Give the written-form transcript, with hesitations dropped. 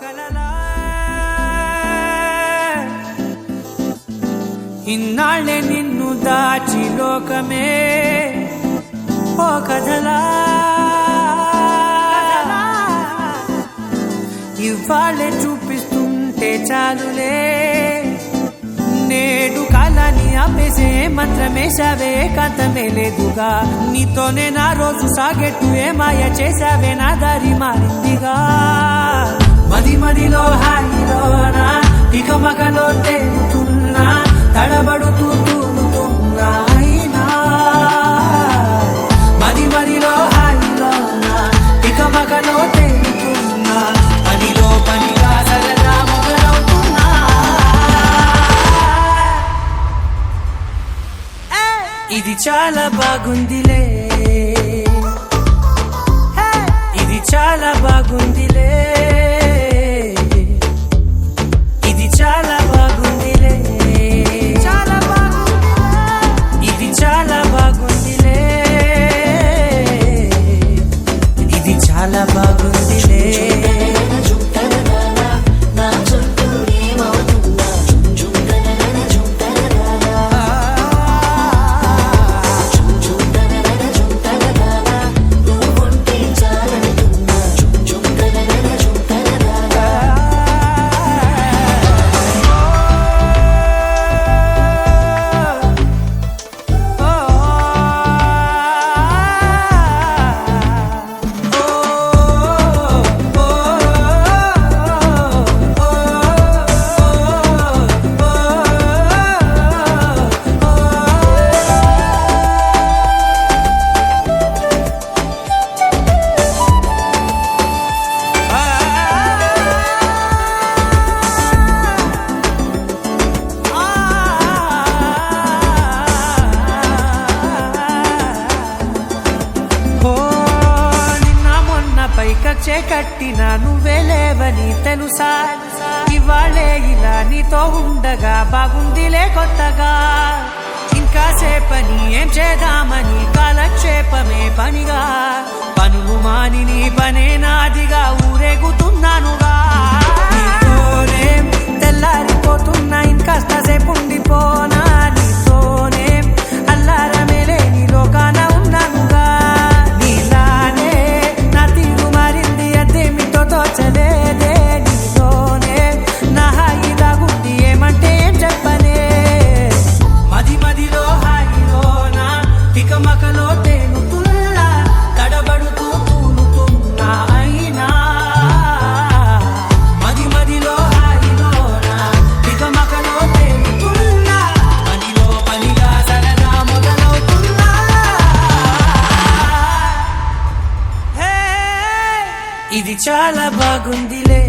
కలలా ఇన్నాళ్ళే నిన్ను దాచి లోకమే ఓ కథలా ఇవాళ్ళే చూపిస్తుంటే చాలులే నేడు కాలాన్ని ఆపేసే మంత్రమేశావే కాంతమే లేదుగా నీతోనే నా రోజు సాగెట్టు ఏ మాయ చేశావే నా దారి మారిందిగా మది మదిలో హాయిలోనా ఇక మగలో తేలుతున్నా తడబడుతూ తూలుతున్నా అయినా మది మదిలో హాయిలోనా ఇక మగలో తేలుతున్నా పనిలో పనిగా సరదా మొదలవుతున్నా ఇది చాలా బాగుందిలే ఇది చాలా బాగుందిలే ఇది చాలా బాగుందిలే చాలా బాగుంది ఇది చాలా బాగుందిలే ఇది చాలా బాగుందిలే పైకచ్చే కట్టినా నువ్వే లేవని తెలుసా ఇవాళే ఇలా నీతో ఉండగా బాగుందిలే కొత్తగా ఇంకా సేపని ఏం చేద్దామని కాలక్షేపమే పనిగా పనులు మాని నీ పనే నాదిగా ఊరేగుతున్నానుగా నీతోనే తెల్లారిపోతున్నా ఇంకాస్త సేపు ఉండిపోనా నీతోనే అల్లారమే లేని లోకాన ఉన్నానుగా నీలానే నా తీరు మారింది అదేమిటో తోచలేదే నీతోనే నా హాయి దాగుంది ఏమంటే ఏం చెప్పనే మది మదిలో హాయిలోనా తికమకలో తేలుతున్నా తడబడుతూ తూలుతున్నా అయినా మది మదిలో హాయిలోనా తికమకలో తేలుతున్నా పనిలో పనిగా సరదా మొదలవుతున్నా ఇది చాలా బాగుందిలే